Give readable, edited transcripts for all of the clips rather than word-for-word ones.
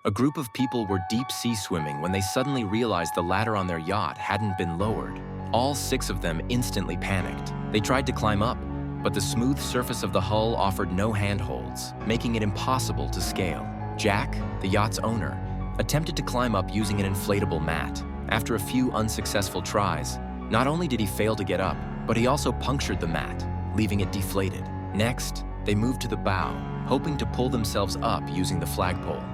A group of people were deep-sea swimming when they suddenly realized the ladder on their yacht hadn't been lowered. All 6 of them instantly panicked. They tried to climb up, but the smooth surface of the hull offered no handholds, making it impossible to scale. Jack, the yacht's owner, attempted to climb up using an inflatable mat. After a few unsuccessful tries, not only did he fail to get up, but he also punctured the mat, leaving it deflated. Next, they moved to the bow, hoping to pull themselves up using the flagpole.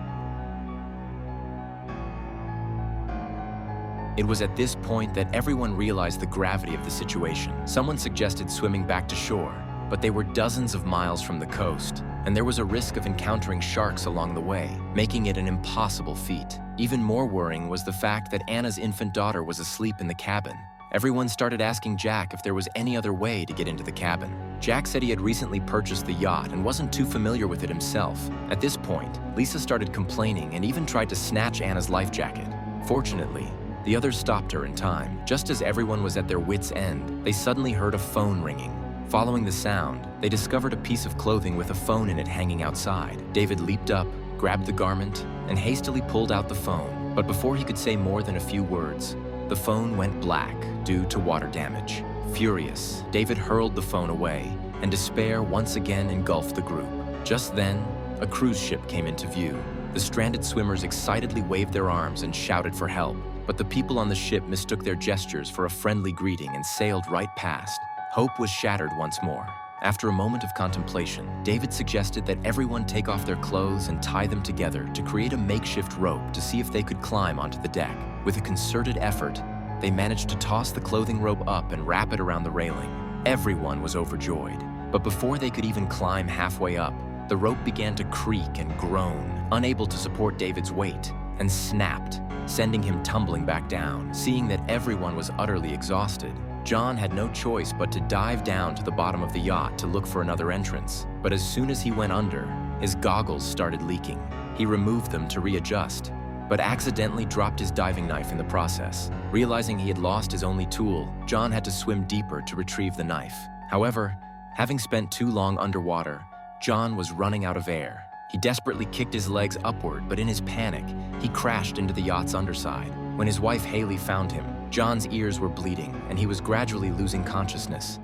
It was at this point that everyone realized the gravity of the situation. Someone suggested swimming back to shore, but they were dozens of miles from the coast, and there was a risk of encountering sharks along the way, making it an impossible feat. Even more worrying was the fact that Anna's infant daughter was asleep in the cabin. Everyone started asking Jack if there was any other way to get into the cabin. Jack said he had recently purchased the yacht and wasn't too familiar with it himself. At this point, Lisa started complaining and even tried to snatch Anna's life jacket. Fortunately, the others stopped her in time. Just as everyone was at their wits' end, they suddenly heard a phone ringing. Following the sound, they discovered a piece of clothing with a phone in it hanging outside. David leaped up, grabbed the garment, and hastily pulled out the phone. But before he could say more than a few words, the phone went black due to water damage. Furious, David hurled the phone away, and despair once again engulfed the group. Just then, a cruise ship came into view. The stranded swimmers excitedly waved their arms and shouted for help, but the people on the ship mistook their gestures for a friendly greeting and sailed right past. Hope was shattered once more. After a moment of contemplation, David suggested that everyone take off their clothes and tie them together to create a makeshift rope to see if they could climb onto the deck. With a concerted effort, they managed to toss the clothing rope up and wrap it around the railing. Everyone was overjoyed, but before they could even climb halfway up, the rope began to creak and groan, unable to support David's weight, and snapped, sending him tumbling back down. Seeing that everyone was utterly exhausted, John had no choice but to dive down to the bottom of the yacht to look for another entrance. But as soon as he went under, his goggles started leaking. He removed them to readjust, but accidentally dropped his diving knife in the process. Realizing he had lost his only tool, John had to swim deeper to retrieve the knife. However, having spent too long underwater, John was running out of air. He desperately kicked his legs upward, but in his panic, he crashed into the yacht's underside. When his wife Haley found him, John's ears were bleeding, and he was gradually losing consciousness.